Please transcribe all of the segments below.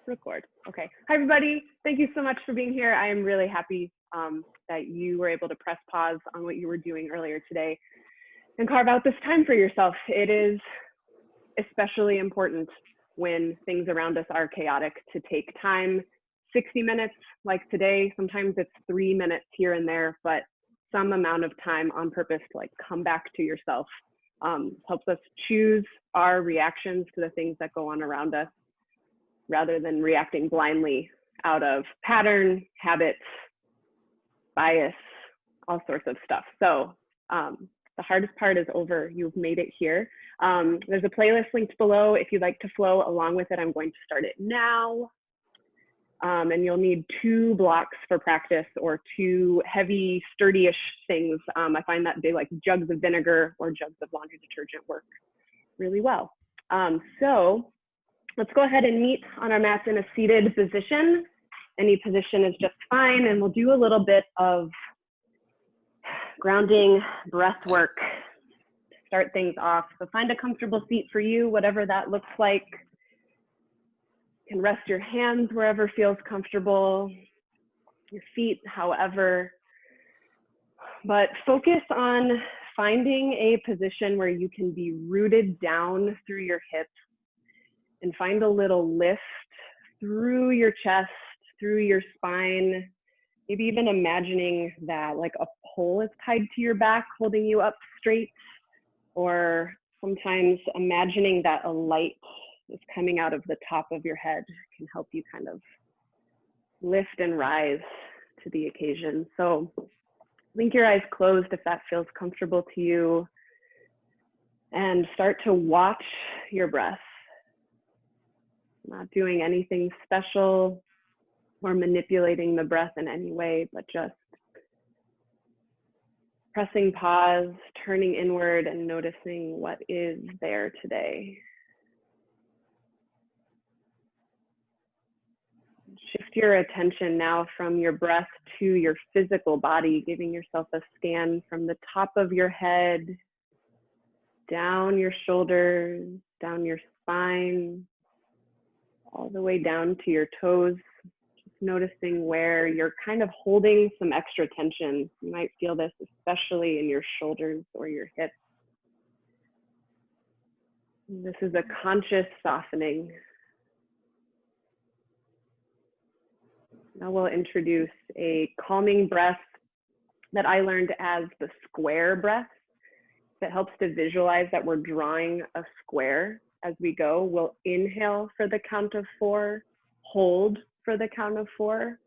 Record. Okay. Hi, everybody. Thank you so much for being here. I am really happy that you were able to press pause on what you were doing earlier today and carve out this time for yourself. It is especially important when things around us are chaotic to take time. 60 minutes like today, sometimes it's 3 minutes here and there, but some amount of time on purpose to like come back to yourself helps us choose our reactions to the things that go on around us, rather than reacting blindly out of pattern, habits, bias, all sorts of stuff. So the hardest part is over. You've made it here. There's a playlist linked below. If you'd like to flow along with it, I'm going to start it now. And you'll need 2 blocks for practice, or 2 heavy, sturdy-ish things. I find that they like jugs of vinegar or jugs of laundry detergent work really well. So let's go ahead and meet on our mats in a seated position. Any position is just fine, and we'll do a little bit of grounding breath work to start things off. So find a comfortable seat for you, whatever that looks like. You can rest your hands wherever feels comfortable, your feet however, but focus on finding a position where you can be rooted down through your hips and find a little lift through your chest, through your spine, maybe even imagining that like a pole is tied to your back, holding you up straight, or sometimes imagining that a light is coming out of the top of your head can help you kind of lift and rise to the occasion. So link your eyes closed if that feels comfortable to you, and start to watch your breath. Not doing anything special or manipulating the breath in any way, but just pressing pause, turning inward, and noticing what is there today. Shift your attention now from your breath to your physical body, giving yourself a scan from the top of your head, down your shoulders, down your spine, all the way down to your toes, just noticing where you're kind of holding some extra tension. You might feel this especially in your shoulders or your hips. This is a conscious softening. Now we'll introduce a calming breath that I learned as the square breath. That helps to visualize that we're drawing a square as we go. We'll inhale for the count of 4, hold for the count of 4,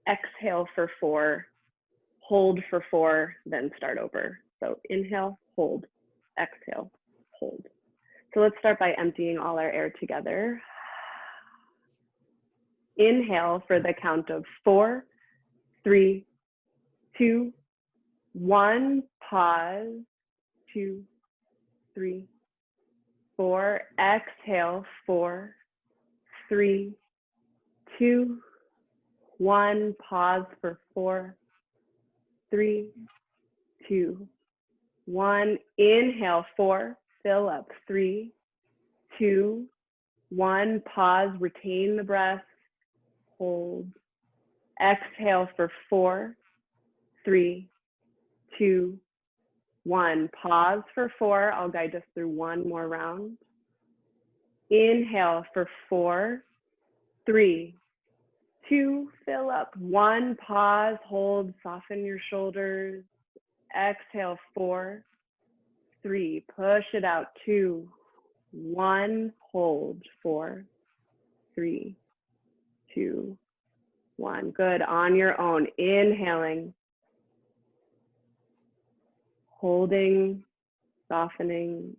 exhale for 4, hold for 4, then start over. So inhale, hold, exhale, hold. So let's start by emptying all our air together. Inhale for the count of 4, 3, 2, 1, pause, 2, 3, 4, exhale, 4, 3, 2, 1, pause for 4, 3, 2, 1, inhale, 4, fill up, 3, 2, 1, pause, retain the breath, hold, exhale for 4, 3, 2, 1, pause for 4. I'll guide us through one more round. Inhale for 4, 3, 2, fill up, 1, pause, hold, soften your shoulders. Exhale, 4, 3, push it out, 2, 1, hold, 4, 3, 2, 1. Good, on your own, inhaling, holding, softening,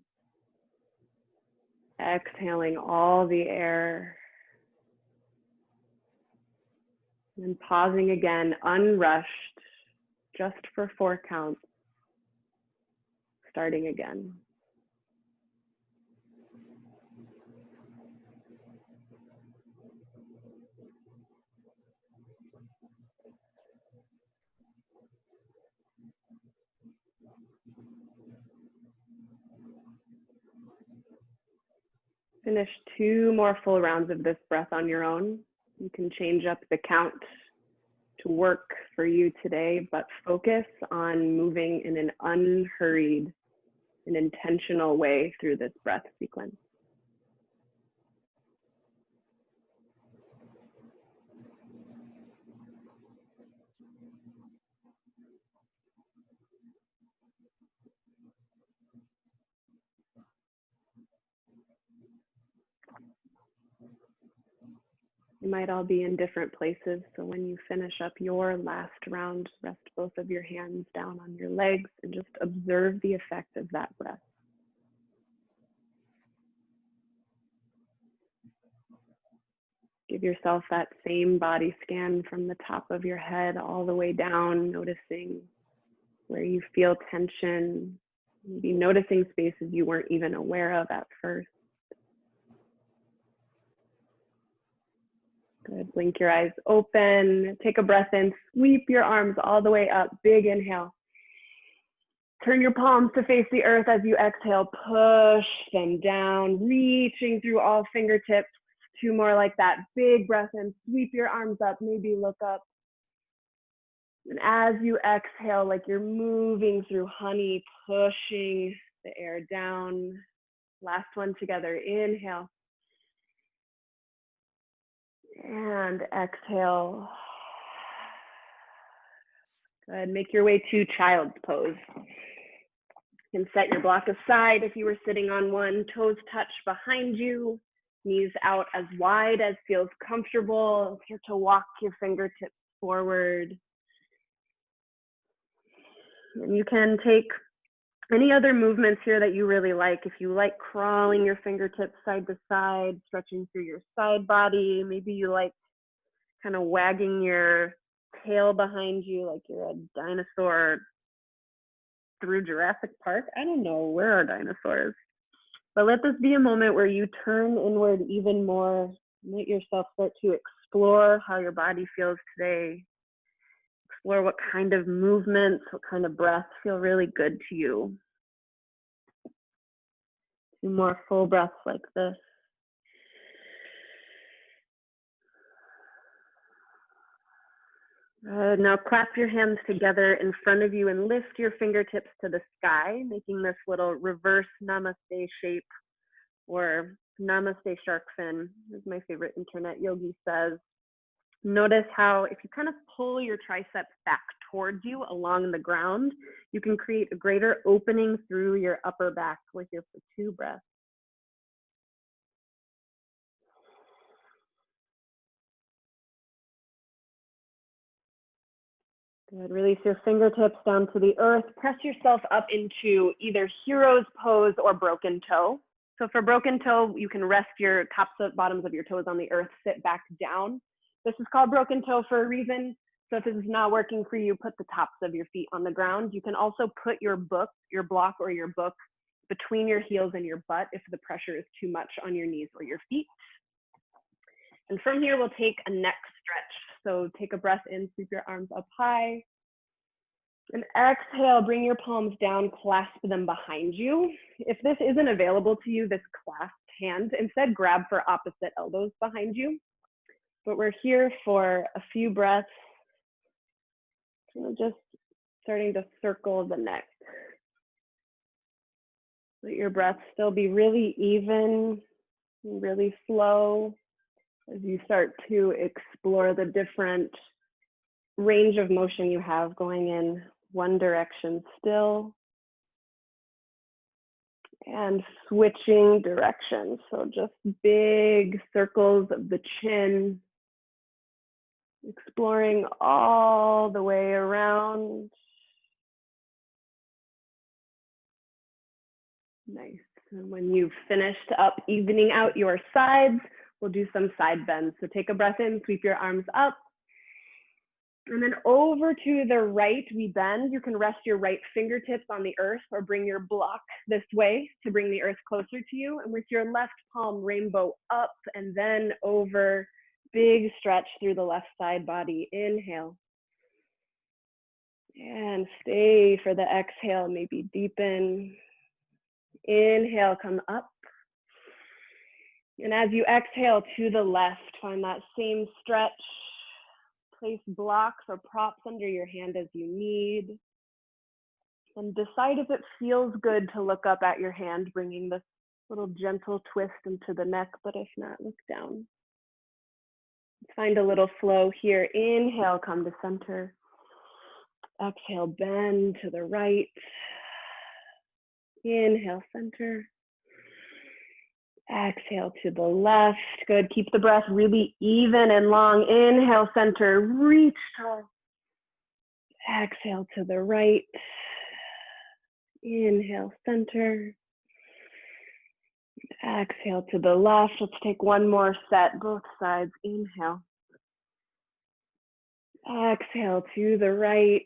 exhaling all the air, and pausing again, unrushed, just for 4 counts, starting again. Finish 2 more full rounds of this breath on your own. You can change up the count to work for you today, but focus on moving in an unhurried and intentional way through this breath sequence. You might all be in different places, so when you finish up your last round, rest both of your hands down on your legs and just observe the effect of that breath. Give yourself that same body scan from the top of your head all the way down, noticing where you feel tension, maybe noticing spaces you weren't even aware of at first. Good. Blink your eyes open. Take a breath in. Sweep your arms all the way up. Big inhale. Turn your palms to face the earth as you exhale. Push them down, reaching through all fingertips. 2 more like that. Big breath in. Sweep your arms up. Maybe look up. And as you exhale, like you're moving through honey, pushing the air down. Last one together. Inhale. And exhale. Good. Make your way to child's pose. You can set your block aside if you were sitting on one. Toes touch behind you. Knees out as wide as feels comfortable. Start to walk your fingertips forward. And you can take any other movements here that you really like. If you like crawling your fingertips side to side, stretching through your side body, maybe you like kind of wagging your tail behind you like you're a dinosaur through Jurassic Park. I don't know, where are dinosaurs? But let this be a moment where you turn inward even more. Let yourself start to explore how your body feels today. Explore what kind of movements, what kind of breaths feel really good to you. 2 more full breaths like this. Now clasp your hands together in front of you and lift your fingertips to the sky, making this little reverse namaste shape, or namaste shark fin, as my favorite internet yogi says. Notice how if you kind of pull your triceps back towards you along the ground, you can create a greater opening through your upper back with your 2 breaths. Good. Release your fingertips down to the earth. Press yourself up into either hero's pose or broken toe. So for broken toe, you can rest your tops and bottoms of your toes on the earth, sit back down. This is called broken toe for a reason. So if this is not working for you, put the tops of your feet on the ground. You can also put your block or your book between your heels and your butt if the pressure is too much on your knees or your feet. And from here, we'll take a neck stretch. So take a breath in, sweep your arms up high. And exhale, bring your palms down, clasp them behind you. If this isn't available to you, this clasped hand, instead grab for opposite elbows behind you. But we're here for a few breaths. Just starting to circle the neck. Let your breath still be really even, really slow as you start to explore the different range of motion you have going in one direction still and switching directions. So just big circles of the chin, exploring all the way around. Nice. And when you've finished up evening out your sides, we'll do some side bends. So take a breath in, sweep your arms up. And then over to the right, we bend. You can rest your right fingertips on the earth or bring your block this way to bring the earth closer to you. And with your left palm, rainbow up and then over. Big stretch through the left side body. Inhale. And stay for the exhale, maybe deepen. Inhale, come up. And as you exhale to the left, find that same stretch. Place blocks or props under your hand as you need. And decide if it feels good to look up at your hand, bringing this little gentle twist into the neck, but if not, look down. Find a little flow here. Inhale, come to center. Exhale, bend to the right. Inhale, center. Exhale to the left. Good. Keep the breath really even and long. Inhale, center. Reach tall. Exhale to the right. Inhale, center. Exhale to the left. Let's take one more set, both sides. Inhale. Exhale to the right.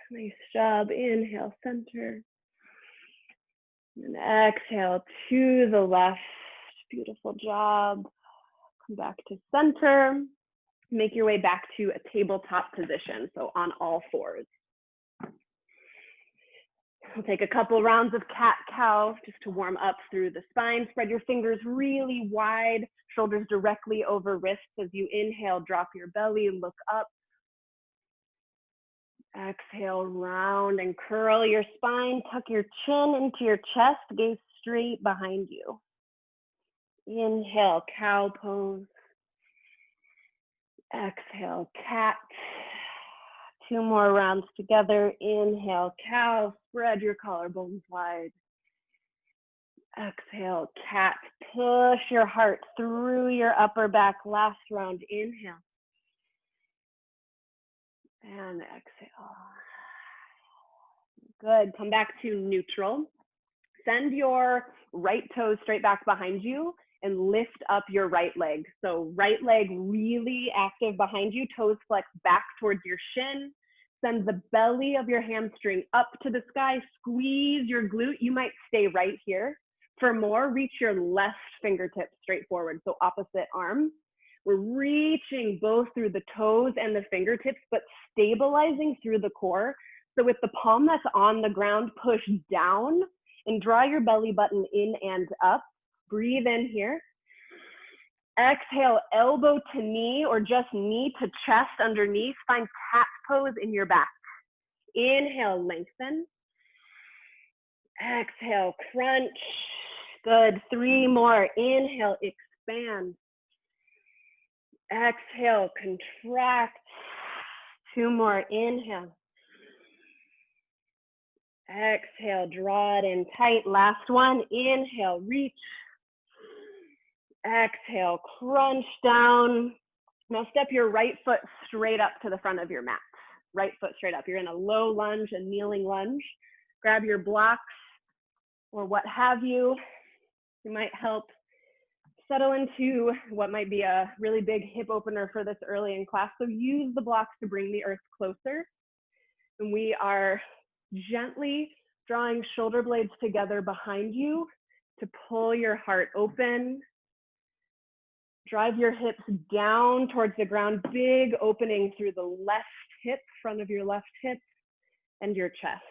Nice job. Inhale, center. And exhale to the left. Beautiful job. Come back to center. Make your way back to a tabletop position, so on all fours. We'll take a couple rounds of cat-cow just to warm up through the spine. Spread your fingers really wide, shoulders directly over wrists. As you inhale, drop your belly, look up. Exhale, round and curl your spine. Tuck your chin into your chest, gaze straight behind you. Inhale, cow pose. Exhale, cat. Two more rounds together. Inhale, cow. Spread your collarbones wide. Exhale, cat. Push your heart through your upper back. Last round. Inhale. And exhale. Good. Come back to neutral. Send your right toes straight back behind you and lift up your right leg. So right leg really active behind you, toes flex back towards your shin. Send the belly of your hamstring up to the sky, squeeze your glute. You might stay right here. For more, reach your left fingertips straight forward, so opposite arm. We're reaching both through the toes and the fingertips, but stabilizing through the core. So with the palm that's on the ground, push down and draw your belly button in and up. Breathe in here. Exhale, elbow to knee or just knee to chest underneath. Find cat pose in your back. Inhale, lengthen. Exhale, crunch. Good. 3 more. Inhale, expand. Exhale, contract. 2 more. Inhale. Exhale, draw it in tight. Last one. Inhale, reach. Exhale, crunch down. Now step your right foot straight up to the front of your mat. Right foot straight up. You're in a low lunge, a kneeling lunge. Grab your blocks or what have you. It might help settle into what might be a really big hip opener for this early in class. So use the blocks to bring the earth closer. And we are gently drawing shoulder blades together behind you to pull your heart open. Drive your hips down towards the ground, big opening through the left hip, front of your left hip, and your chest.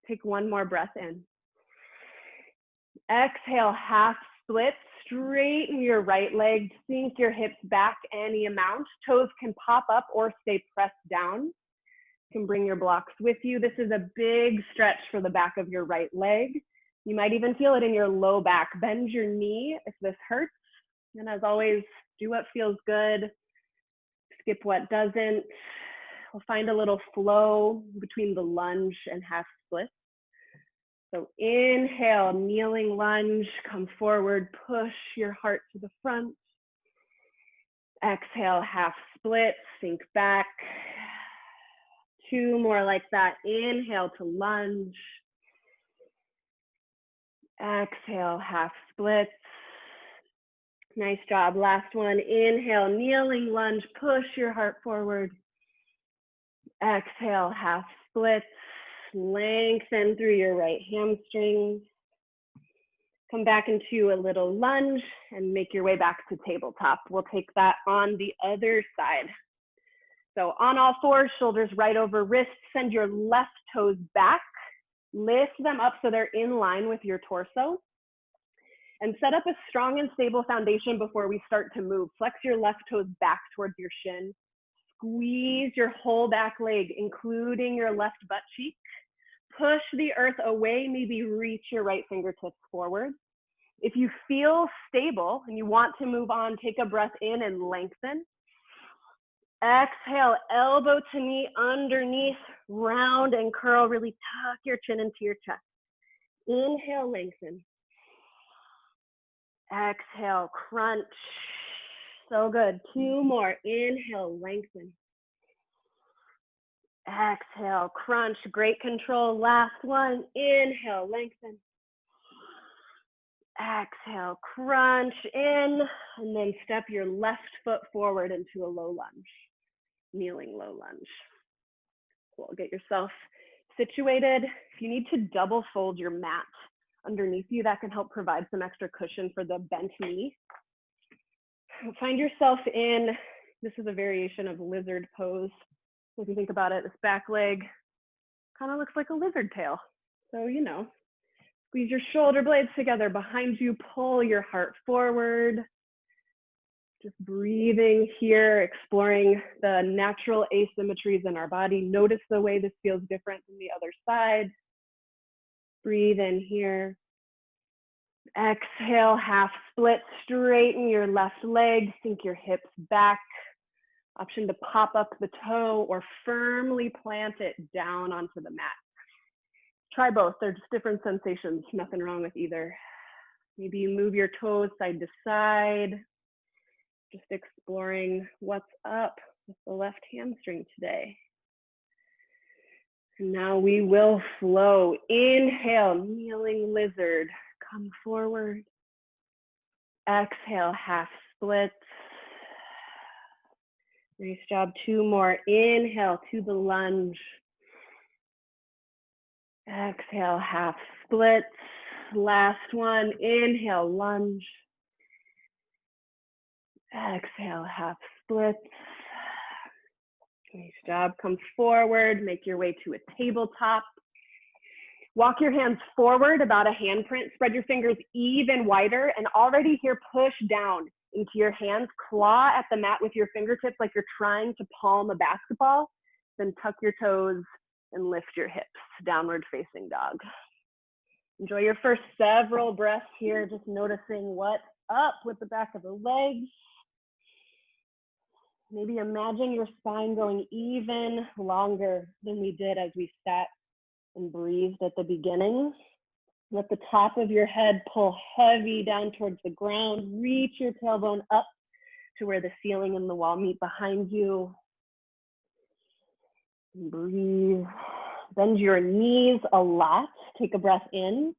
Take one more breath in. Exhale, half split. Straighten your right leg, sink your hips back any amount. Toes can pop up or stay pressed down. You can bring your blocks with you. This is a big stretch for the back of your right leg. You might even feel it in your low back. Bend your knee if this hurts. And as always, do what feels good, skip what doesn't. We'll find a little flow between the lunge and half split. So inhale, kneeling lunge, come forward, push your heart to the front. Exhale, half split, sink back. 2 more like that. Inhale to lunge. Exhale, half split. Nice job. Last one. Inhale, kneeling lunge, push your heart forward. Exhale, half split. Lengthen through your right hamstring. Come back into a little lunge and make your way back to tabletop. We'll take that on the other side. So on all fours, shoulders right over wrists. Send your left toes back. Lift them up so they're in line with your torso. And set up a strong and stable foundation before we start to move. Flex your left toes back towards your shin. Squeeze your whole back leg, including your left butt cheek. Push the earth away, maybe reach your right fingertips forward. If you feel stable and you want to move on, take a breath in and lengthen. Exhale, elbow to knee underneath, round and curl. Really tuck your chin into your chest. Inhale, lengthen. Exhale, crunch. So good. 2 more. Inhale, lengthen. Exhale, crunch. Great control. Last one. Inhale, lengthen. Exhale, crunch in, and then step your left foot forward into a low lunge, kneeling low lunge. Cool. Get yourself situated. If you need to double fold your mat underneath you, that can help provide some extra cushion for the bent knee. Find yourself in, this is a variation of lizard pose. If you think about it, this back leg kind of looks like a lizard tail. So, you know, squeeze your shoulder blades together behind you, pull your heart forward. Just breathing here, exploring the natural asymmetries in our body. Notice the way this feels different than the other side. Breathe in here. Exhale, half split, straighten your left leg, sink your hips back. Option to pop up the toe or firmly plant it down onto the mat. Try both, they're just different sensations, nothing wrong with either. Maybe you move your toes side to side, just exploring what's up with the left hamstring today. And now we will flow. Inhale, kneeling lizard, come forward. Exhale, half splits. Nice job, 2 more. Inhale to the lunge. Exhale, half splits. Last one, inhale, lunge. Exhale, half splits. Nice job, come forward, make your way to a tabletop. Walk your hands forward about a handprint, spread your fingers even wider, and already here push down into your hands, claw at the mat with your fingertips like you're trying to palm a basketball, then tuck your toes and lift your hips, downward facing dog. Enjoy your first several breaths here, just noticing what's up with the back of the legs. Maybe imagine your spine going even longer than we did as we sat and breathed at the beginning. Let the top of your head pull heavy down towards the ground. Reach your tailbone up to where the ceiling and the wall meet behind you. Breathe. Bend your knees a lot. Take a breath in.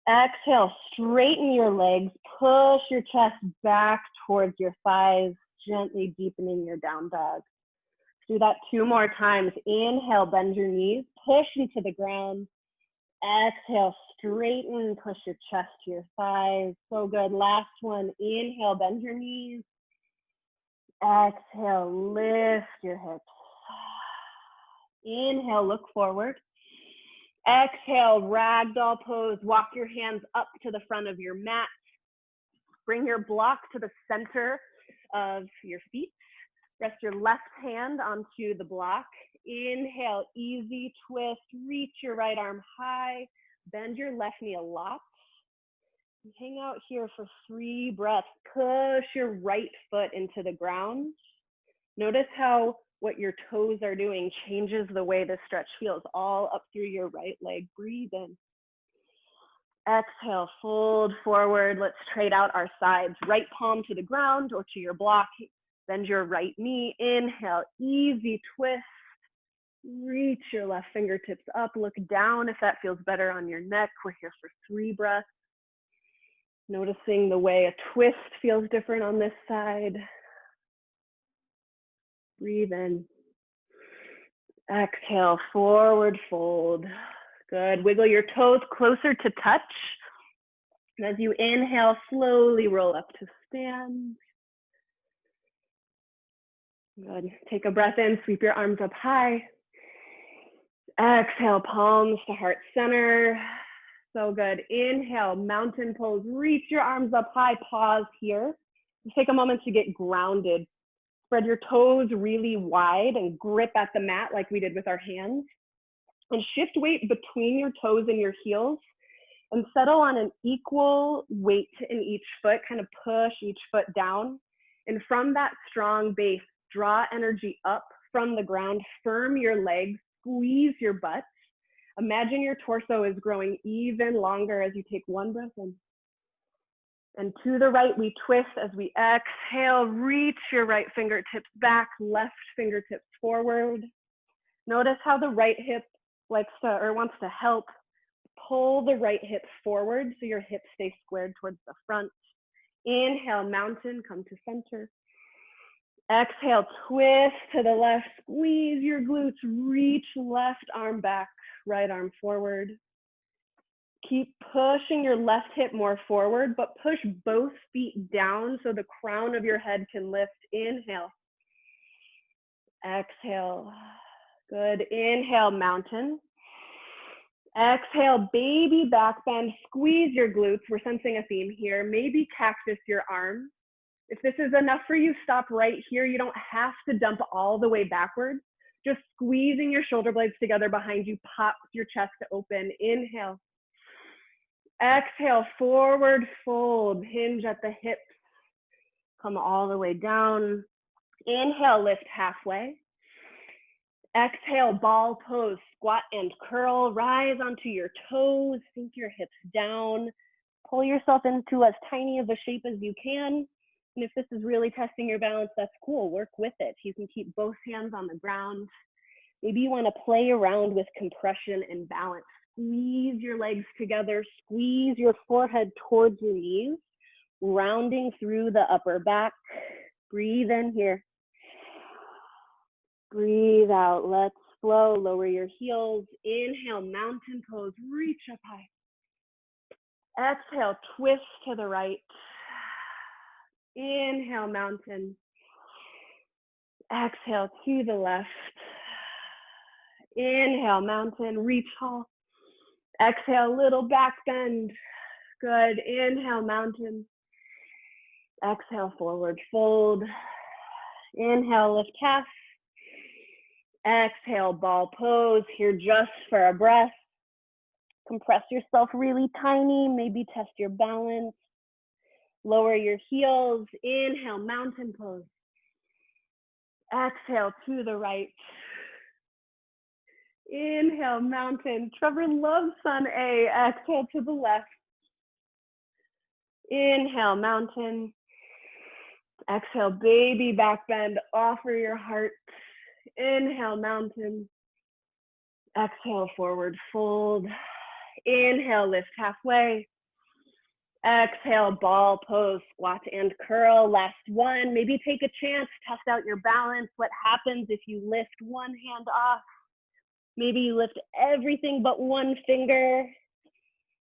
Exhale, straighten your legs. Push your chest back towards your thighs, gently deepening your down dog. Do that 2 more times. Inhale, bend your knees, push into the ground. Exhale, straighten, push your chest to your thighs. So good. Last one. Inhale, bend your knees. Exhale, lift your hips. Inhale, look forward. Exhale, ragdoll pose. Walk your hands up to the front of your mat. Bring your block to the center of your feet. Rest your left hand onto the block. Inhale, easy twist. Reach your right arm high. Bend your left knee a lot. Hang out here for 3 breaths. Push your right foot into the ground. Notice how what your toes are doing changes the way the stretch feels all up through your right leg. Breathe in. Exhale, fold forward. Let's trade out our sides. Right palm to the ground or to your block. Bend your right knee. Inhale, easy twist. Reach your left fingertips up. Look down if that feels better on your neck. We're here for 3 breaths. Noticing the way a twist feels different on this side. Breathe in. Exhale, forward fold. Good. Wiggle your toes closer to touch. And as you inhale, slowly roll up to stand. Good. Take a breath in, sweep your arms up high. Exhale, palms to heart center. So good. Inhale, mountain pose. Reach your arms up high. Pause here. Just take a moment to get grounded. Spread your toes really wide and grip at the mat like we did with our hands. And shift weight between your toes and your heels and settle on an equal weight in each foot. Kind of push each foot down. And from that strong base, draw energy up from the ground. Firm your legs. Squeeze your butt. Imagine your torso is growing even longer as you take one breath in. And to the right, we twist as we exhale. Reach your right fingertips back, left fingertips forward. Notice how the right hip wants to help pull the right hip forward so your hips stay squared towards the front. Inhale, mountain, come to center. Exhale, twist to the left, squeeze your glutes, reach left arm back, right arm forward. Keep pushing your left hip more forward, but push both feet down so the crown of your head can lift. Inhale. Exhale. Good. Inhale, mountain. Exhale, baby back bend. Squeeze your glutes. We're sensing a theme here. Maybe cactus your arms. If this is enough for you, stop right here. You don't have to dump all the way backwards. Just squeezing your shoulder blades together behind you pops your chest open. Inhale. Exhale, forward fold. Hinge at the hips. Come all the way down. Inhale, lift halfway. Exhale, ball pose. Squat and curl. Rise onto your toes. Sink your hips down. Pull yourself into as tiny of a shape as you can. And if this is really testing your balance, that's cool. Work with it. You can keep both hands on the ground. Maybe you want to play around with compression and balance. Squeeze your legs together. Squeeze your forehead towards your knees, rounding through the upper back. Breathe in here. Breathe out. Let's flow. Lower your heels. Inhale, mountain pose. Reach up high. Exhale, twist to the right. Inhale, mountain. Exhale to the left. Inhale, mountain. Reach tall. Exhale, little back bend. Good. Inhale, mountain. Exhale, forward fold. Inhale, lift half. Exhale, ball pose. Here just for a breath. Compress yourself really tiny. Maybe test your balance. Lower your heels. Inhale, mountain pose. Exhale to the right. Inhale, mountain. Trevor loves sun A. Exhale to the left. Inhale, mountain. Exhale, baby back bend. Offer your heart. Inhale, mountain. Exhale, forward fold. Inhale, lift halfway. Exhale, ball pose, squat and curl. Last one. Maybe take a chance, test out your balance. What happens if you lift one hand off? Maybe you lift everything but one finger.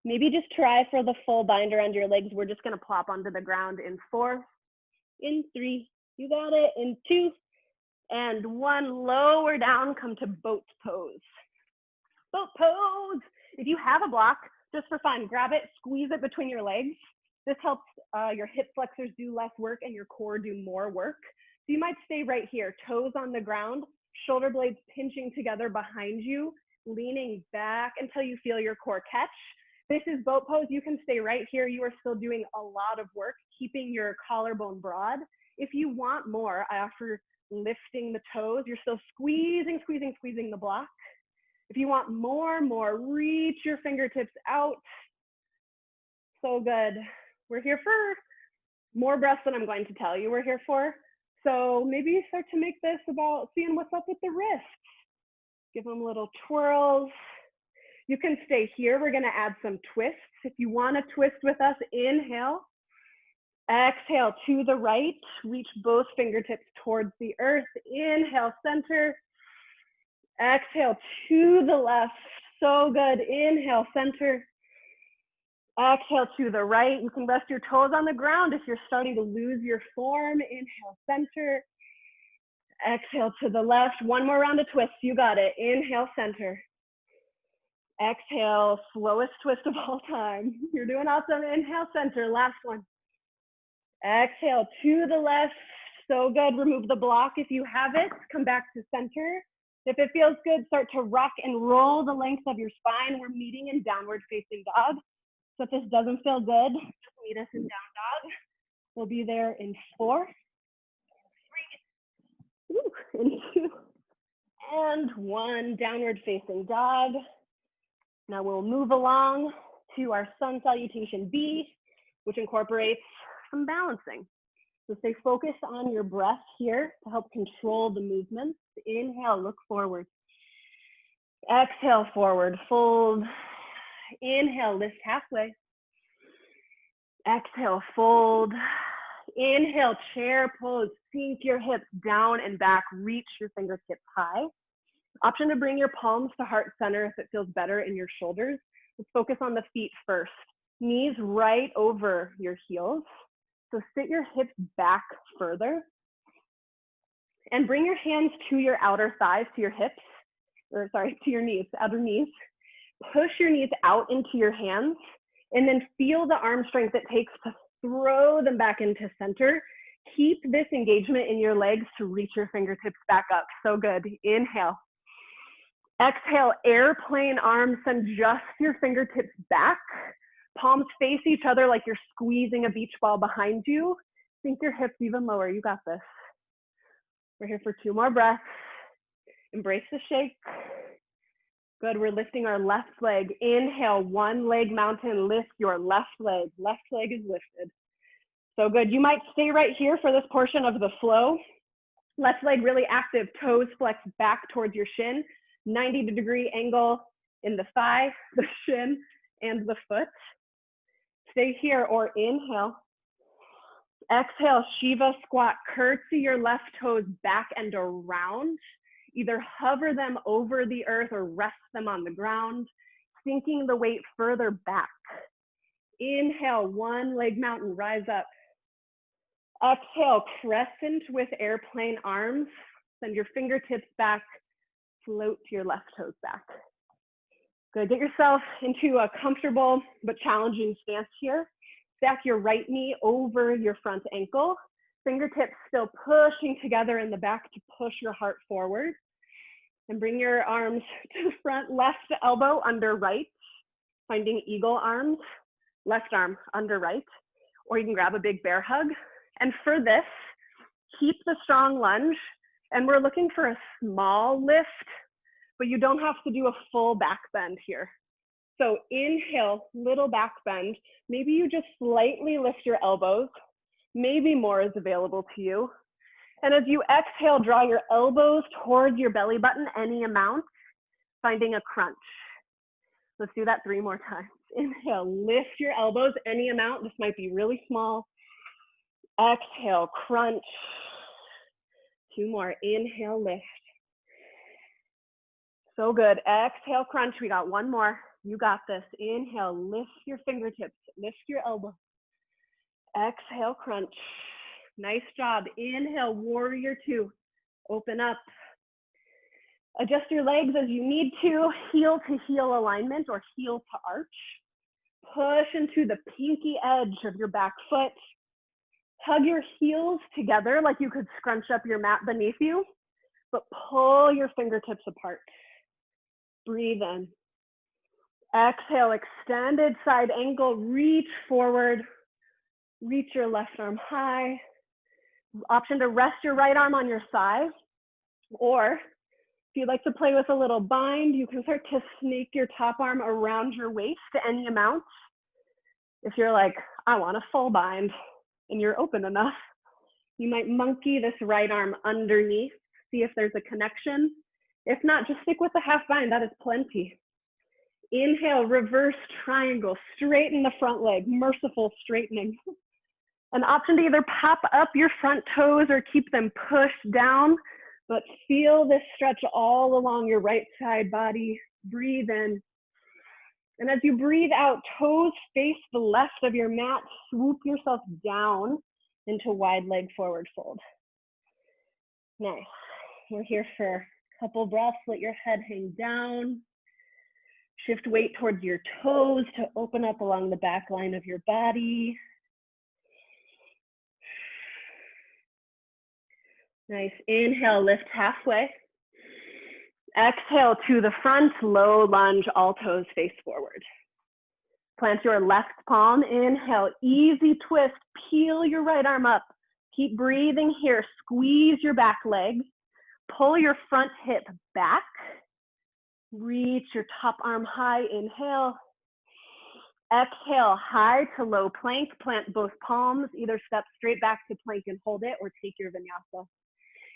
Maybe just try for the full bind around your legs. We're just gonna plop onto the ground in 4, in 3, you got it, in 2, and 1. Lower down, come to boat pose. Boat pose. If you have a block, just for fun, grab it, squeeze it between your legs. This helps your hip flexors do less work and your core do more work. So you might stay right here, toes on the ground, shoulder blades pinching together behind you, leaning back until you feel your core catch. This is boat pose. You can stay right here. You are still doing a lot of work, keeping your collarbone broad. If you want more, I offer lifting the toes. You're still squeezing, squeezing, squeezing the block. If you want more, reach your fingertips out. So good. We're here for more breaths than I'm going to tell you we're here for. So maybe start to make this about seeing what's up with the wrists. Give them little twirls. You can stay here. We're gonna add some twists. If you wanna twist with us, inhale. Exhale to the right. Reach both fingertips towards the earth. Inhale, center. Exhale to the left. So good. Inhale, center. Exhale to the right. You can rest your toes on the ground if you're starting to lose your form. Inhale, center. Exhale to the left. One more round of twists. You got it. Inhale, center. Exhale, slowest twist of all time. You're doing awesome. Inhale, center, last one. Exhale to the left. So good. Remove the block if you have it. Come back to center. If it feels good, start to rock and roll the length of your spine. We're meeting in downward facing dog. So if this doesn't feel good, just meet us in down dog. We'll be there in 4, 3, and 2, and 1. Downward facing dog. Now we'll move along to our sun salutation B, which incorporates some balancing. So stay focused on your breath here to help control the movements. Inhale, look forward. Exhale, forward, fold. Inhale, lift halfway. Exhale, fold. Inhale, chair pose. Sink your hips down and back. Reach your fingertips high. Option to bring your palms to heart center if it feels better in your shoulders. Let's focus on the feet first. Knees right over your heels. So sit your hips back further. And bring your hands to your outer thighs, to your hips, or sorry, to your knees, outer knees. Push your knees out into your hands, and then feel the arm strength it takes to throw them back into center. Keep this engagement in your legs to reach your fingertips back up. So good. Inhale. Exhale, airplane arms, send just your fingertips back. Palms face each other like you're squeezing a beach ball behind you. Sink your hips even lower. You got this. We're here for 2 more breaths. Embrace the shake. Good, we're lifting our left leg. Inhale, 1 leg mountain. Lift your left leg. Left leg is lifted. So good. You might stay right here for this portion of the flow. Left leg really active. Toes flex back towards your shin. 90-degree angle in the thigh, the shin, and the foot. Stay here or inhale. Exhale, Shiva squat. Curtsy your left toes back and around. Either hover them over the earth or rest them on the ground, sinking the weight further back. Inhale, 1 leg mountain, rise up. Exhale, crescent with airplane arms. Send your fingertips back, float your left toes back. Good, get yourself into a comfortable but challenging stance here. Stack your right knee over your front ankle. Fingertips still pushing together in the back to push your heart forward. And bring your arms to the front, left elbow under right, finding eagle arms, left arm under right, or you can grab a big bear hug. And for this, keep the strong lunge, and we're looking for a small lift, but you don't have to do a full back bend here. So inhale, little back bend. Maybe you just slightly lift your elbows. Maybe more is available to you. And as you exhale, draw your elbows towards your belly button, any amount, finding a crunch. Let's do that 3 more times. Inhale, lift your elbows, any amount. This might be really small. Exhale, crunch. 2 more. Inhale, lift. So good. Exhale, crunch. We got 1 more. You got this. Inhale, lift your fingertips, lift your elbow. Exhale, crunch. Nice job. Inhale, warrior 2. Open up. Adjust your legs as you need to. Heel to heel alignment or heel to arch. Push into the pinky edge of your back foot. Hug your heels together like you could scrunch up your mat beneath you, but pull your fingertips apart. Breathe in. Exhale, extended side angle. Reach forward. Reach your left arm high. Option to rest your right arm on your side, or if you'd like to play with a little bind, you can start to snake your top arm around your waist to any amount. If you're like, I want a full bind, and you're open enough, you might monkey this right arm underneath, see if there's a connection. If not, just stick with the half bind, that is plenty. Inhale, reverse triangle, straighten the front leg, merciful straightening. An option to either pop up your front toes or keep them pushed down, but feel this stretch all along your right side body. Breathe in. And as you breathe out, toes face the left of your mat, swoop yourself down into wide leg forward fold. Nice. We're here for a couple breaths. Let your head hang down. Shift weight towards your toes to open up along the back line of your body. Nice. Inhale, lift halfway. Exhale to the front, low lunge, all toes face forward. Plant your left palm. Inhale, easy twist. Peel your right arm up. Keep breathing here. Squeeze your back leg. Pull your front hip back. Reach your top arm high. Inhale. Exhale, high to low plank. Plant both palms. Either step straight back to plank and hold it, or take your vinyasa.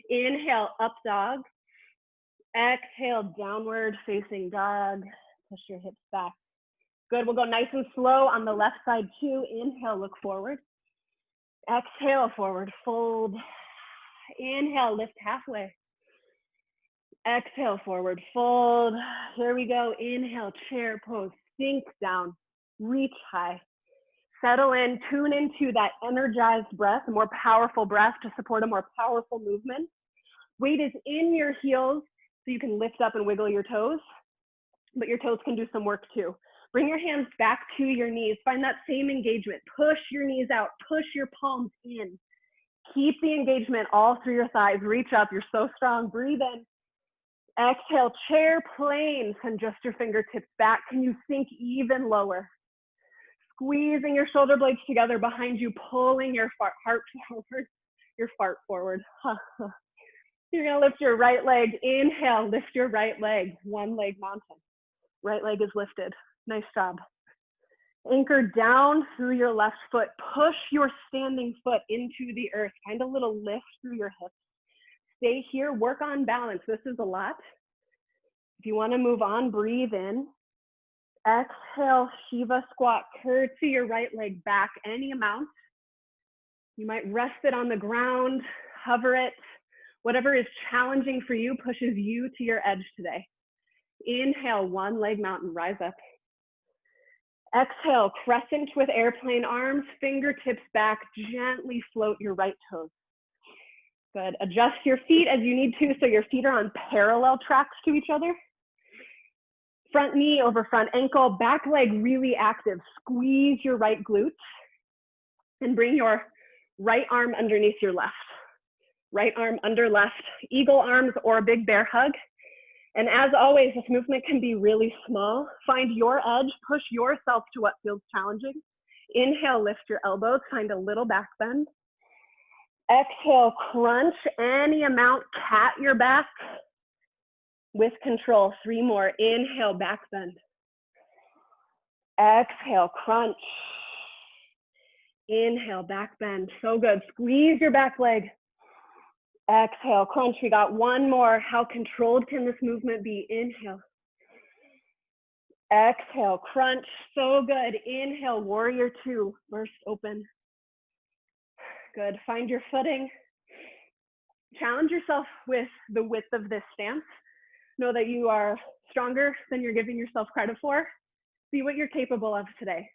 Inhale, up dog. Exhale, downward facing dog. Push your hips back. Good, we'll go nice and slow on the left side too. Inhale, look forward. Exhale, forward fold. Inhale, lift halfway. Exhale, forward fold. Here we go. Inhale, chair pose. Sink down. Reach high. Settle in. Tune into that energized breath, a more powerful breath to support a more powerful movement. Weight is in your heels, so you can lift up and wiggle your toes, but your toes can do some work too. Bring your hands back to your knees. Find that same engagement. Push your knees out. Push your palms in. Keep the engagement all through your thighs. Reach up. You're so strong. Breathe in. Exhale, chair plane. Adjust your fingertips back. Can you sink even lower? Squeezing your shoulder blades together behind you, pulling your heart forward. Your fart forward. You're gonna lift your right leg. Inhale, lift your right leg. One leg mountain. Right leg is lifted. Nice job. Anchor down through your left foot. Push your standing foot into the earth. Find a little lift through your hips. Stay here, work on balance. This is a lot. If you wanna move on, breathe in. Exhale, Shiva squat. Curtsy your right leg back any amount. You might rest it on the ground, hover it. Whatever is challenging for you pushes you to your edge today. Inhale, one leg mountain, rise up. Exhale, crescent with airplane arms, fingertips back, gently float your right toes. Good, adjust your feet as you need to so your feet are on parallel tracks to each other. Front knee over front ankle, back leg really active. Squeeze your right glute and bring your right arm underneath your left. Right arm under left, eagle arms or a big bear hug. And as always, this movement can be really small. Find your edge, push yourself to what feels challenging. Inhale, lift your elbows, find a little back bend. Exhale, crunch any amount, cat your back with control. 3 more, inhale, back bend. Exhale, crunch. Inhale, back bend, so good. Squeeze your back leg. Exhale, crunch. We got 1 more. How controlled can this movement be? Inhale. Exhale, crunch. So good. Inhale, warrior 2. Burst open. Good. Find your footing. Challenge yourself with the width of this stance. Know that you are stronger than you're giving yourself credit for. See what you're capable of today.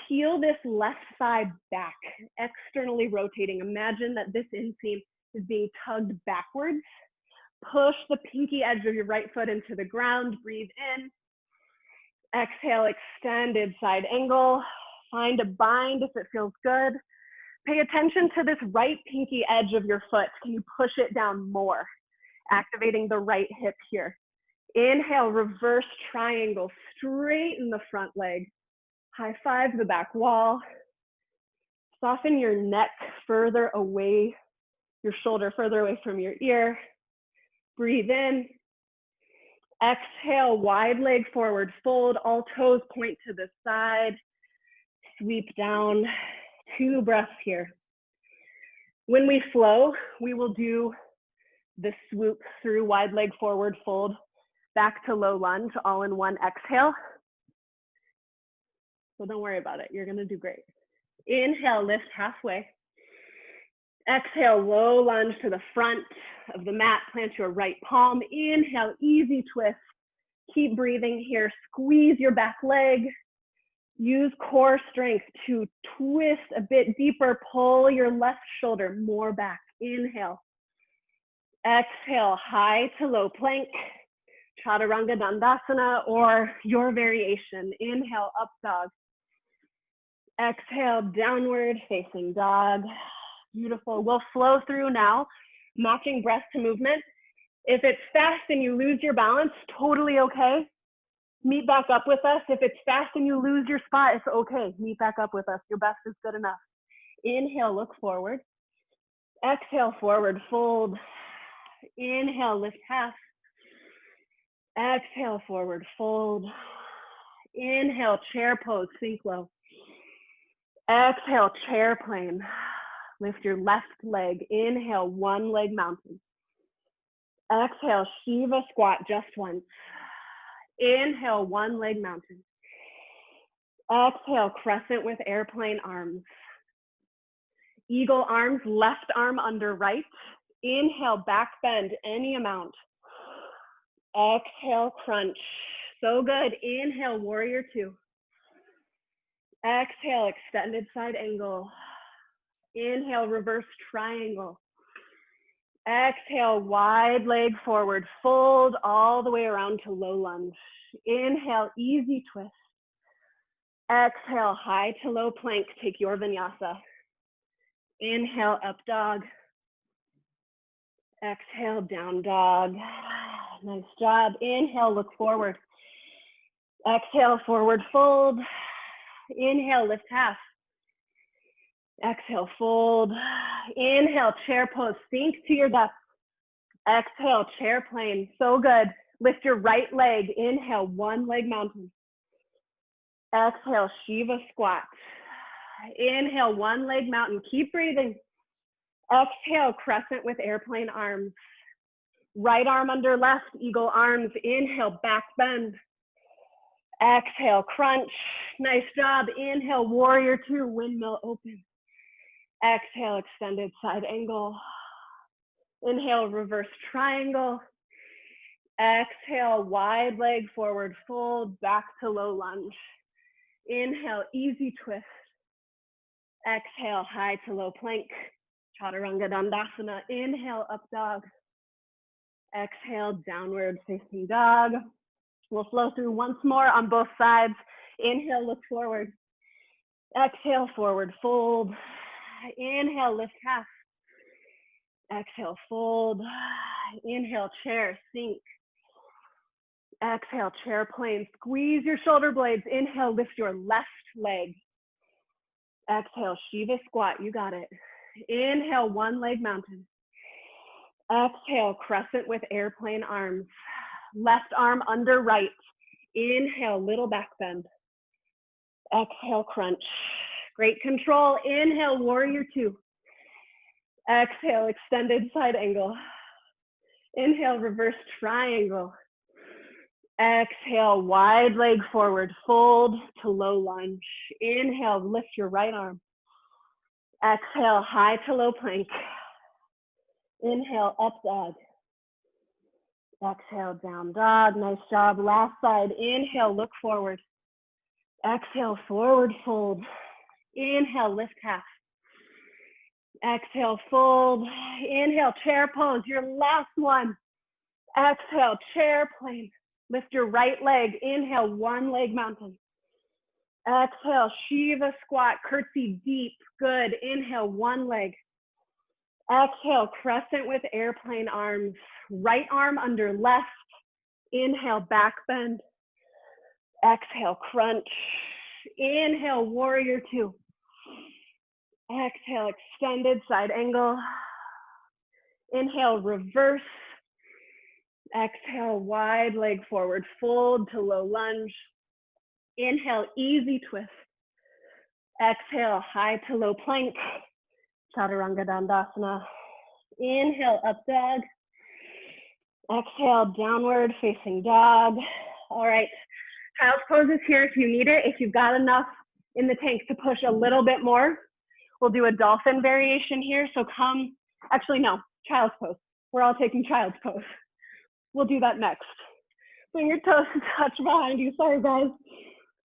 Peel this left thigh back, externally rotating. Imagine that this inseam is being tugged backwards. Push the pinky edge of your right foot into the ground. Breathe in. Exhale, extended side angle. Find a bind if it feels good. Pay attention to this right pinky edge of your foot. Can you push it down more? Activating the right hip here. Inhale, reverse triangle. Straighten the front leg. High five the back wall. Soften your neck further away, your shoulder further away from your ear. Breathe in. Exhale, wide leg forward fold. All toes point to the side. Sweep down. 2 breaths here. When we flow, we will do the swoop through wide leg forward fold back to low lunge all in one exhale. So don't worry about it. You're going to do great. Inhale, lift halfway. Exhale, low lunge to the front of the mat. Plant your right palm. Inhale, easy twist. Keep breathing here. Squeeze your back leg. Use core strength to twist a bit deeper. Pull your left shoulder more back. Inhale. Exhale, high to low plank. Chaturanga Dandasana, or your variation. Inhale, up dog. Exhale, downward facing dog. Beautiful. We'll flow through now, matching breath to movement. If it's fast and you lose your balance, totally okay. Meet back up with us. If it's fast and you lose your spot, it's okay. Meet back up with us. Your best is good enough. Inhale, look forward. Exhale, forward fold. Inhale, lift half. Exhale, forward fold. Inhale, chair pose, sink low. Exhale, chair plane. Lift your left leg. Inhale, one leg mountain. Exhale, Shiva squat just once. Inhale, one leg mountain. Exhale, crescent with airplane arms. Eagle arms, left arm under right. Inhale, back bend any amount. Exhale, crunch. So good. Inhale, warrior two. Exhale, extended side angle. Inhale, reverse triangle. Exhale, wide leg forward. Fold all the way around to low lunge. Inhale, easy twist. Exhale, high to low plank. Take your vinyasa. Inhale, up dog. Exhale, down dog. Nice job. Inhale, look forward. Exhale, forward fold. Inhale, lift half. Exhale, fold. Inhale, chair pose. Sink to your depth. Exhale, chair plane. So good. Lift your right leg. Inhale, one leg mountain. Exhale, Shiva squat. Inhale, one leg mountain. Keep breathing. Exhale, crescent with airplane arms. Right arm under left, eagle arms. Inhale, back bend. Exhale, crunch. Nice job. Inhale, warrior two, windmill open. Exhale, extended side angle. Inhale, reverse triangle. Exhale, wide leg forward fold, back to low lunge. Inhale, easy twist. Exhale, high to low plank. Chaturanga Dandasana. Inhale, up dog. Exhale, downward facing dog. We'll flow through once more on both sides. Inhale, look forward. Exhale, forward fold. Inhale, lift half. Exhale, fold. Inhale, chair, sink. Exhale, chair plane. Squeeze your shoulder blades. Inhale, lift your left leg. Exhale, Shiva squat. You got it. Inhale, one leg mountain. Exhale, crescent with airplane arms. Left arm under right. Inhale, little back bend. Exhale, crunch. Great control. Inhale, warrior two. Exhale, extended side angle. Inhale, reverse triangle. Exhale, wide leg forward, fold to low lunge. Inhale, lift your right arm. Exhale, high to low plank. Inhale, up dog. Exhale, down dog. Nice job. Last side. Inhale, look forward. Exhale, forward fold. Inhale, lift half. Exhale, fold. Inhale, chair pose. Your last one. Exhale, chair plane. Lift your right leg. Inhale, one leg mountain. Exhale, Shiva squat. Curtsy deep. Good. Inhale, one leg. Exhale, crescent with airplane arms. Right arm under left. Inhale, back bend. Exhale, crunch. Inhale, warrior two. Exhale, extended side angle. Inhale, reverse. Exhale, wide leg forward, fold to low lunge. Inhale, easy twist. Exhale, high to low plank. Chaturanga Dandasana. Inhale, up dog. Exhale, downward facing dog. All right, child's pose is here if you need it. If you've got enough in the tank to push a little bit more, we'll do a dolphin variation here. So come, actually no, child's pose. We're all taking child's pose. We'll do that next. Bring your toes to touch behind you. Sorry guys.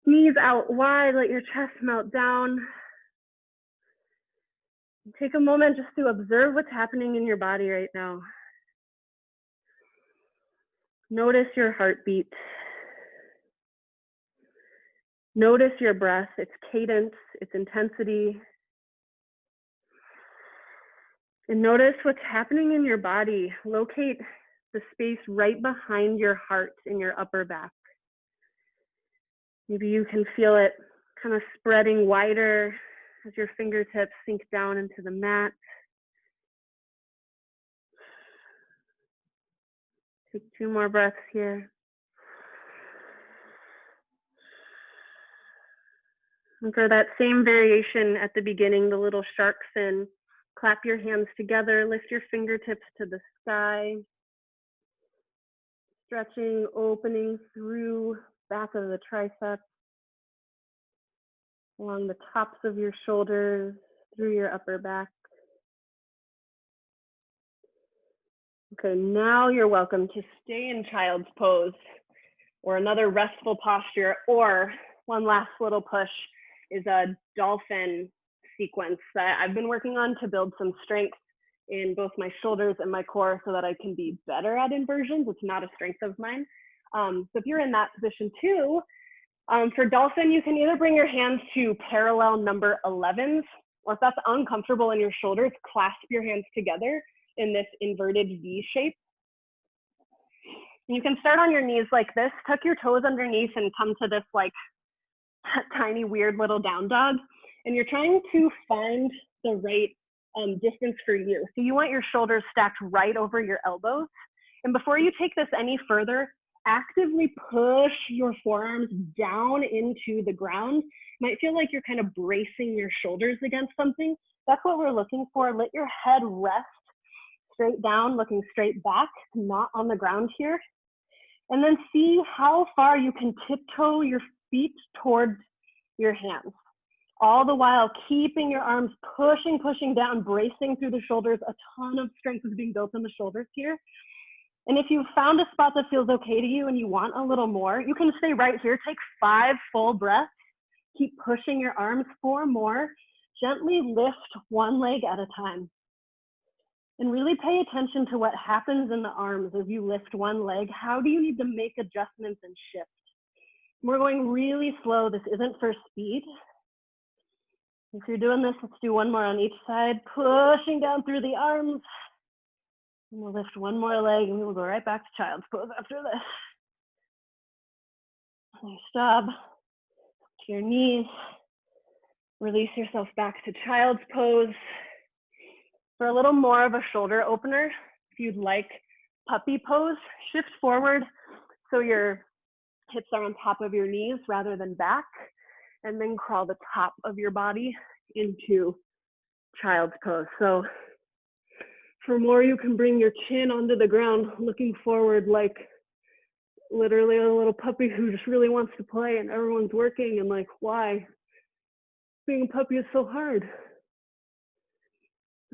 Knees out wide, let your chest melt down. Take a moment just to observe what's happening in your body right now. Notice your heartbeat. Notice your breath, its cadence, its intensity. And notice what's happening in your body. Locate the space right behind your heart in your upper back. Maybe you can feel it kind of spreading wider as your fingertips sink down into the mat. Take 2 more breaths here. And for that same variation at the beginning, the little shark fin, clap your hands together, lift your fingertips to the sky, stretching, opening through back of the triceps, along the tops of your shoulders, through your upper back. Okay, now you're welcome to stay in child's pose or another restful posture, or one last little push is a dolphin sequence that I've been working on to build some strength in both my shoulders and my core so that I can be better at inversions. It's not a strength of mine. So if you're in that position too, for dolphin, you can either bring your hands to parallel number 11s, or if that's uncomfortable in your shoulders, clasp your hands together in this inverted V shape. You can start on your knees like this, tuck your toes underneath and come to this like tiny weird little down dog. And you're trying to find the right distance for you. So you want your shoulders stacked right over your elbows. And before you take this any further, actively push your forearms down into the ground. You might feel like you're kind of bracing your shoulders against something. That's what we're looking for. Let your head rest straight down, looking straight back, not on the ground here. And then see how far you can tiptoe your feet towards your hands. All the while keeping your arms pushing down, bracing through the shoulders. A ton of strength is being built in the shoulders here. And if you've found a spot that feels okay to you and you want a little more, you can stay right here. Take 5 full breaths. Keep pushing your arms. 4 more. Gently lift one leg at a time. And really pay attention to what happens in the arms as you lift one leg. How do you need to make adjustments and shift? We're going really slow. This isn't for speed. If you're doing this, let's do one more on each side. Pushing down through the arms. And we'll lift one more leg and we'll go right back to child's pose after this. Nice job. To your knees. Release yourself back to child's pose. For a little more of a shoulder opener, if you'd like puppy pose, shift forward so your hips are on top of your knees rather than back, and then crawl the top of your body into child's pose. So for more, you can bring your chin onto the ground, looking forward like literally a little puppy who just really wants to play and everyone's working and like, why? Being a puppy is so hard.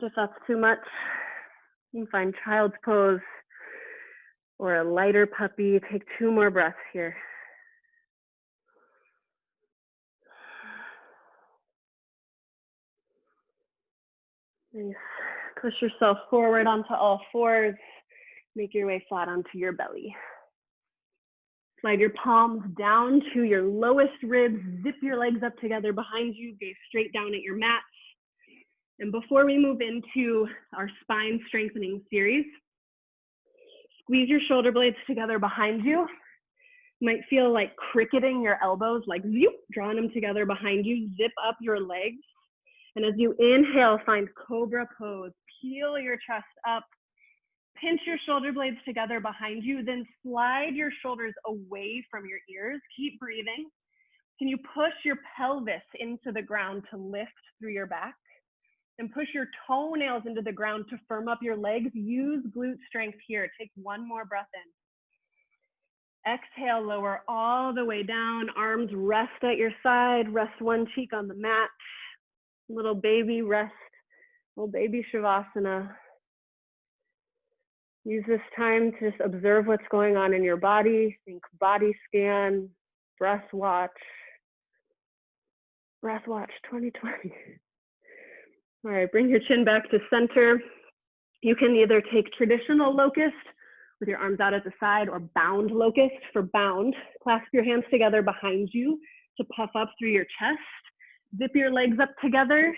But if that's too much, you can find child's pose or a lighter puppy. Take 2 more breaths here. Nice. Push yourself forward onto all 4s. Make your way flat onto your belly. Slide your palms down to your lowest ribs. Zip your legs up together behind you. Gaze straight down at your mat. And before we move into our spine strengthening series, squeeze your shoulder blades together behind you. You might feel like cricketing your elbows, like zoop, drawing them together behind you. Zip up your legs. And as you inhale, find cobra pose. Peel your chest up. Pinch your shoulder blades together behind you. Then slide your shoulders away from your ears. Keep breathing. Can you push your pelvis into the ground to lift through your back? And push your toenails into the ground to firm up your legs. Use glute strength here. Take 1 more breath in. Exhale, lower all the way down. Arms rest at your side. Rest one cheek on the mat. Little baby rest. Little baby Shavasana. Use this time to just observe what's going on in your body. Think body scan, breath watch. Breath watch 2020. All right, bring your chin back to center. You can either take traditional locust with your arms out at the side, or bound locust for bound. Clasp your hands together behind you to puff up through your chest. Zip your legs up together.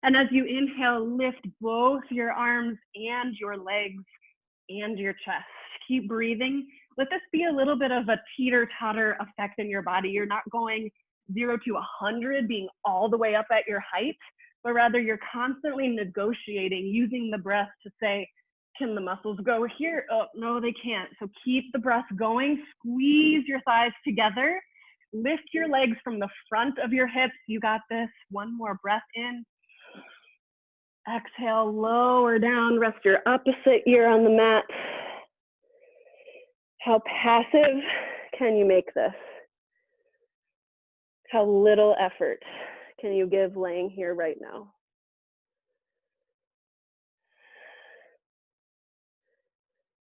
And as you inhale, lift both your arms and your legs and your chest. Keep breathing. Let this be a little bit of a teeter-totter effect in your body. You're not going 0 to 100, being all the way up at your height, but rather you're constantly negotiating, using the breath to say, can the muscles go here? Oh, no, they can't. So keep the breath going. Squeeze your thighs together. Lift your legs from the front of your hips. You got this. One more breath in. Exhale, lower down. Rest your opposite ear on the mat. How passive can you make this? How little effort can you give laying here right now?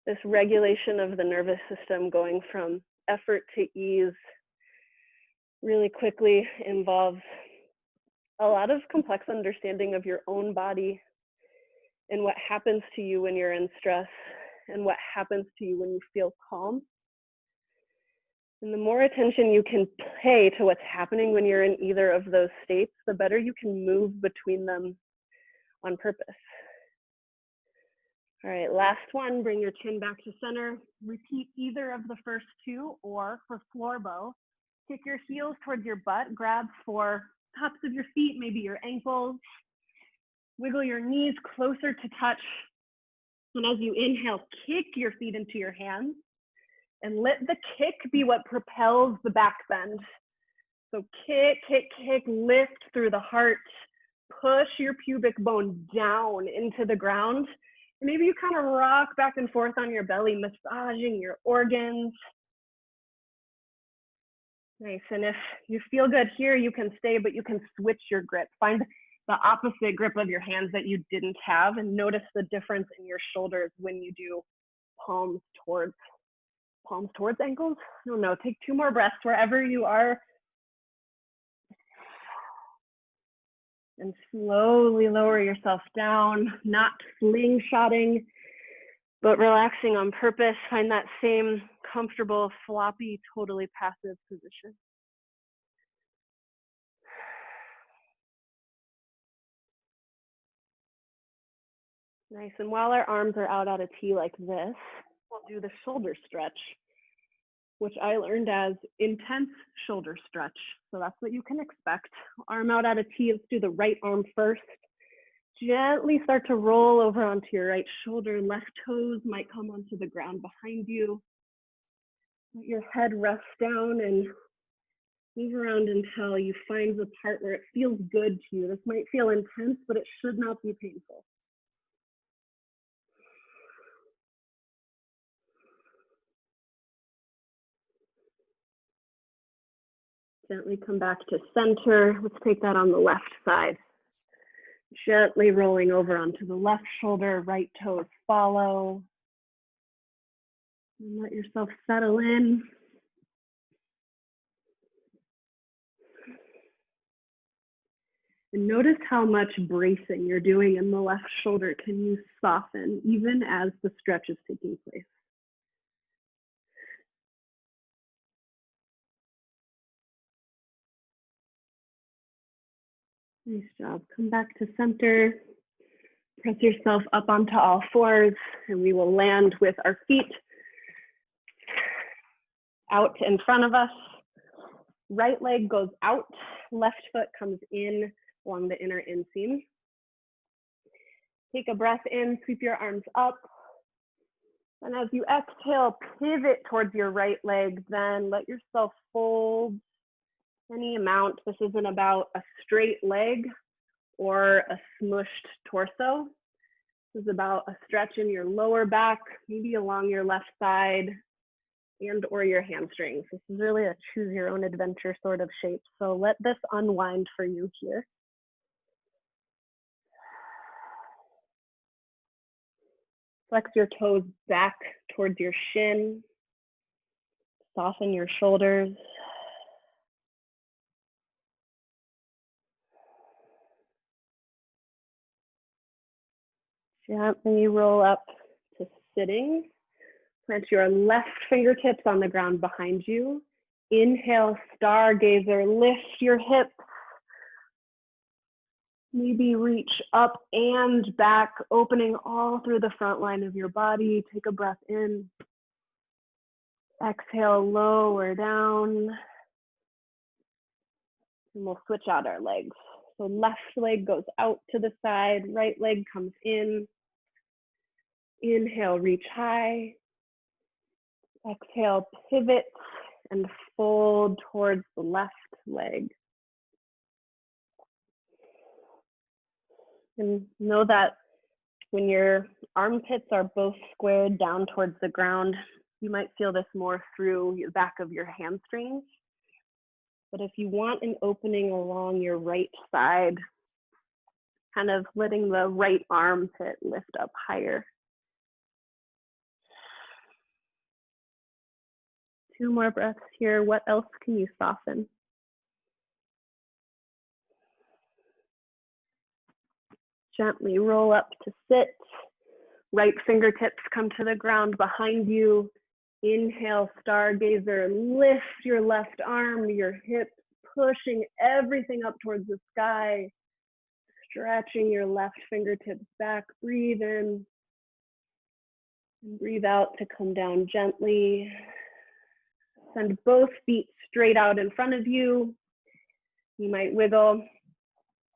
This regulation of the nervous system going from effort to ease really quickly involves a lot of complex understanding of your own body and what happens to you when you're in stress and what happens to you when you feel calm. And the more attention you can pay to what's happening when you're in either of those states, the better you can move between them on purpose. All right, last one, bring your chin back to center. Repeat either of the first two, or for floor bow, kick your heels towards your butt, grab for tops of your feet, maybe your ankles. Wiggle your knees closer to touch. And as you inhale, kick your feet into your hands. And let the kick be what propels the back bend. So kick, kick, kick, lift through the heart. Push your pubic bone down into the ground. And maybe you kind of rock back and forth on your belly, massaging your organs. Nice, and if you feel good here, you can stay, but you can switch your grip. Find the opposite grip of your hands that you didn't have, and notice the difference in your shoulders when you do palms towards ankles. I don't know, take 2 more breaths wherever you are. And slowly lower yourself down, not slingshotting, but relaxing on purpose. Find that same comfortable, floppy, totally passive position. Nice, and while our arms are out at a T like this, we'll do the shoulder stretch, which I learned as intense shoulder stretch. So that's what you can expect. Arm out at a T, let's do the right arm first. Gently start to roll over onto your right shoulder. Left toes might come onto the ground behind you. Let your head rest down and move around until you find the part where it feels good to you. This might feel intense, but it should not be painful. Gently come back to center. Let's take that on the left side. Gently rolling over onto the left shoulder, right toes follow. And let yourself settle in. And notice how much bracing you're doing in the left shoulder. Can you soften even as the stretch is taking place? Nice job. Come back to center. Press yourself up onto all fours, and we will land with our feet out in front of us. Right leg goes out, left foot comes in along the inner inseam. Take a breath in, sweep your arms up. And as you exhale, pivot towards your right leg, then let yourself fold any amount. This isn't about a straight leg or a smushed torso. This is about a stretch in your lower back, maybe along your left side and or your hamstrings. This is really a choose your own adventure sort of shape. So let this unwind for you here. Flex your toes back towards your shin. Soften your shoulders. Gently roll up to sitting. Plant your left fingertips on the ground behind you. Inhale, stargazer, lift your hips. Maybe reach up and back, opening all through the front line of your body. Take a breath in. Exhale, lower down. And we'll switch out our legs. So left leg goes out to the side, right leg comes in. Inhale, reach high. Exhale, pivot and fold towards the left leg. And know that when your armpits are both squared down towards the ground, you might feel this more through the back of your hamstrings. But if you want an opening along your right side, kind of letting the right armpit lift up higher. 2 more breaths here. What else can you soften? Gently roll up to sit. Right fingertips come to the ground behind you. Inhale, stargazer, lift your left arm, your hips, pushing everything up towards the sky. Stretching your left fingertips back. Breathe in. And breathe out to come down gently. Send both feet straight out in front of you. You might wiggle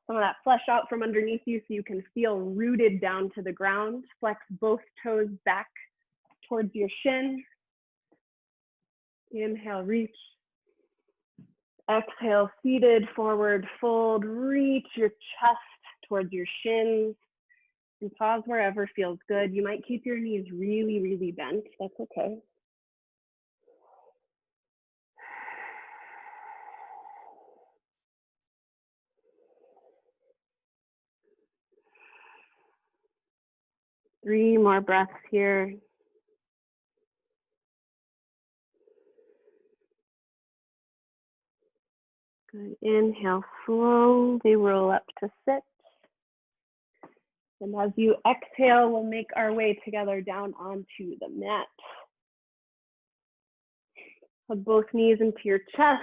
some of that flesh out from underneath you so you can feel rooted down to the ground. Flex both toes back towards your shin. Inhale, reach. Exhale, seated, forward fold. Reach your chest towards your shins. And pause wherever feels good. You might keep your knees really, really bent. That's okay. Three more breaths here. Good. Inhale, slowly roll up to sit. And as you exhale, we'll make our way together down onto the mat. Hug both knees into your chest.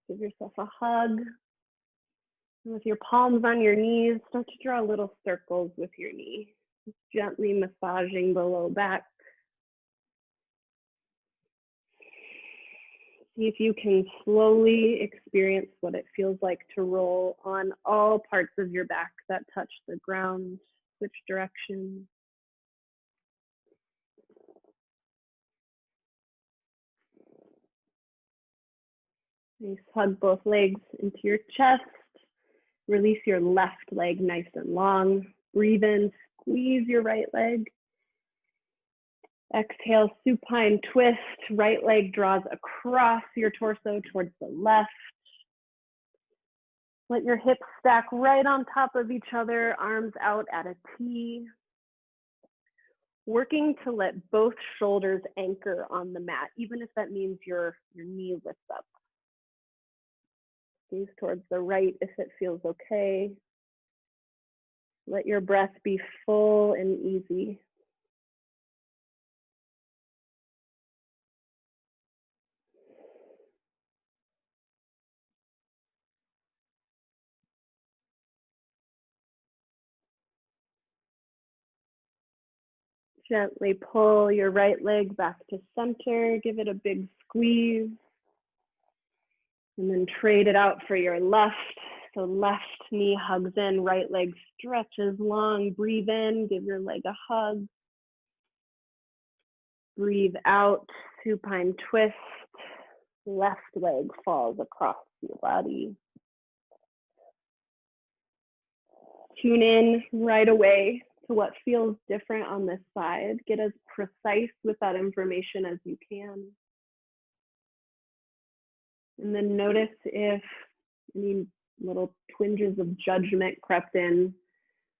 Give yourself a hug. And with your palms on your knees, start to draw little circles with your knee. Just gently massaging the low back. See if you can slowly experience what it feels like to roll on all parts of your back that touch the ground. Switch direction. Nice. Hug both legs into your chest. Release your left leg nice and long. Breathe in, squeeze your right leg. Exhale, supine twist. Right leg draws across your torso towards the left. Let your hips stack right on top of each other, arms out at a T. Working to let both shoulders anchor on the mat, even if that means your knee lifts up. Gaze towards the right if it feels okay. Let your breath be full and easy. Gently pull your right leg back to center. Give it a big squeeze. And then trade it out for your left. So left knee hugs in, right leg stretches long. Breathe in, give your leg a hug. Breathe out, supine twist. Left leg falls across your body. Tune in right away to what feels different on this side. Get as precise with that information as you can. And then notice if any little twinges of judgment crept in,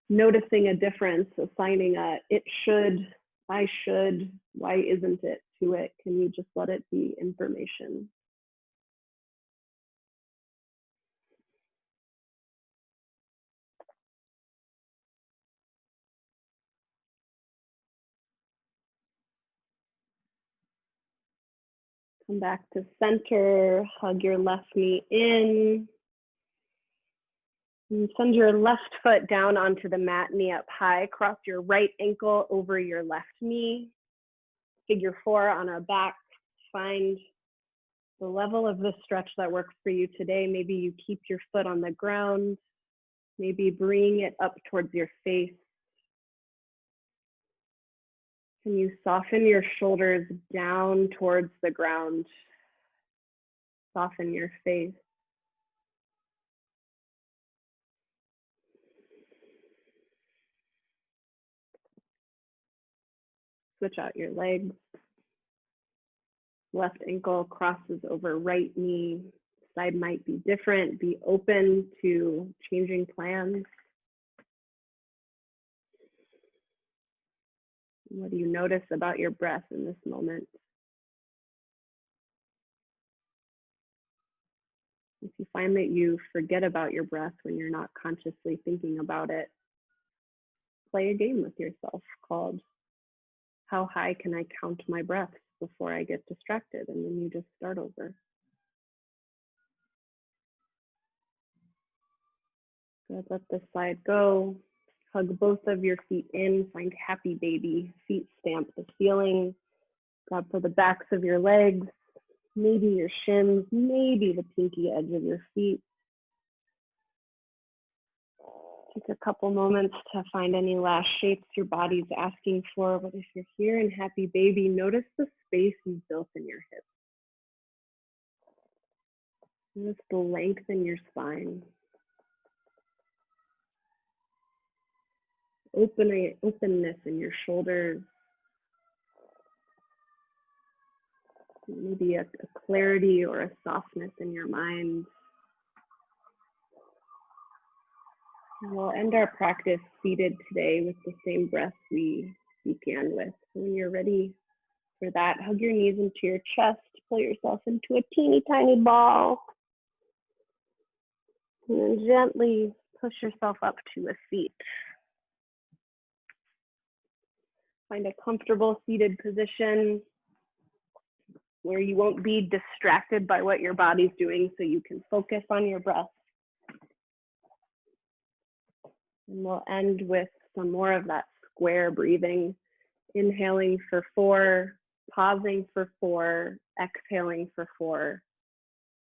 noticing a difference, assigning a it should, I should, why isn't it to it? Can you just let it be information? Come back to center, hug your left knee in. And send your left foot down onto the mat, knee up high. Cross your right ankle over your left knee. Figure 4 on our back. Find the level of the stretch that works for you today. Maybe you keep your foot on the ground. Maybe bring it up towards your face. Can you soften your shoulders down towards the ground? Soften your face. Switch out your legs. Left ankle crosses over right knee. Side might be different. Be open to changing plans. What do you notice about your breath in this moment? If you find that you forget about your breath when you're not consciously thinking about it, play a game with yourself called How High Can I Count My Breaths Before I Get Distracted? And then you just start over. Good, let this side go. Hug both of your feet in, find happy baby. Feet stamp the ceiling. Grab for the backs of your legs, maybe your shins, maybe the pinky edge of your feet. Take a couple moments to find any last shapes your body's asking for. But if you're here in happy baby, notice the space you've built in your hips. Notice the length in your spine. Openness in your shoulders. Maybe a clarity or a softness in your mind. And we'll end our practice seated today with the same breath we began with. So when you're ready for that, hug your knees into your chest, pull yourself into a teeny tiny ball, and then gently push yourself up to a seat. Find a comfortable seated position where you won't be distracted by what your body's doing, so you can focus on your breath. And we'll end with some more of that square breathing. Inhaling for 4, pausing for 4, exhaling for 4,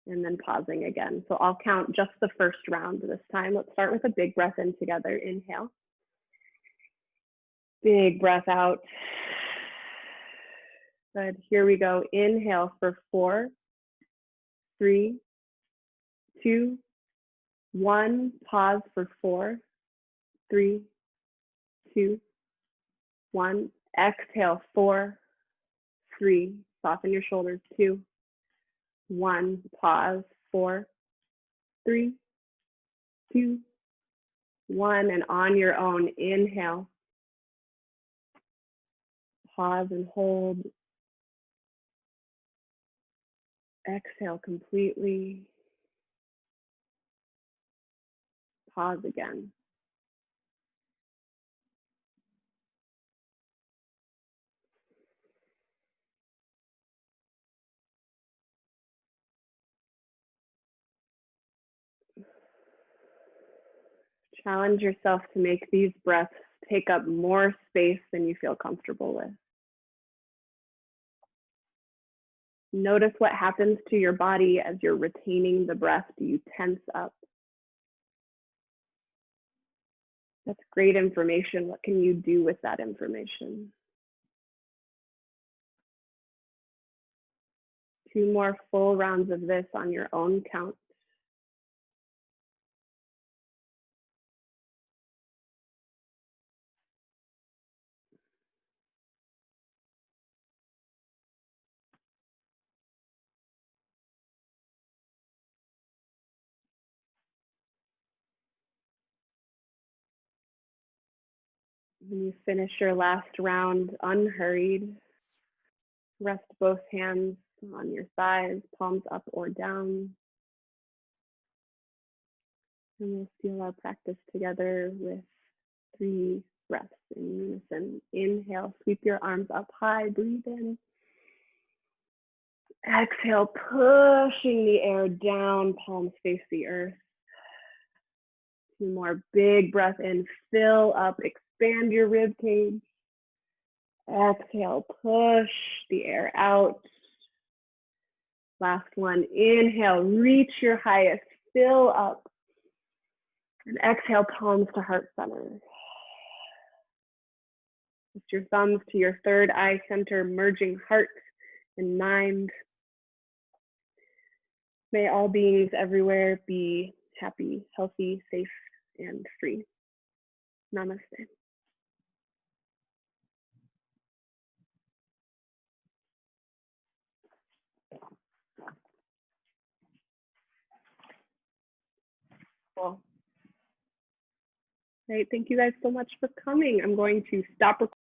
and then pausing again. So I'll count just the first round this time. Let's start with a big breath in together. Inhale. Big breath out. Good. Here we go. Inhale for 4, 3, 2, 1. Pause for 4, 3, 2, 1. Exhale, 4, 3. Soften your shoulders. 2, 1. Pause. 4, 3, 2, 1. And on your own, inhale. Pause and hold. Exhale completely. Pause again. Challenge yourself to make these breaths take up more space than you feel comfortable with. Notice what happens to your body as you're retaining the breath. Do you tense up? That's great information. What can you do with that information? 2 more full rounds of this on your own count. When you finish your last round, unhurried, rest both hands on your thighs, palms up or down. And we'll seal our practice together with 3 breaths in unison. Inhale, sweep your arms up high, breathe in. Exhale, pushing the air down, palms face the earth. 2 more, big breath in, fill up, expand your rib cage. Exhale, push the air out. Last one, inhale, reach your highest, fill up. And exhale, palms to heart center. Lift your thumbs to your third eye center, merging heart and mind. May all beings everywhere be happy, healthy, safe, and free. Namaste. Cool. Great. Thank you guys so much for coming. I'm going to stop recording.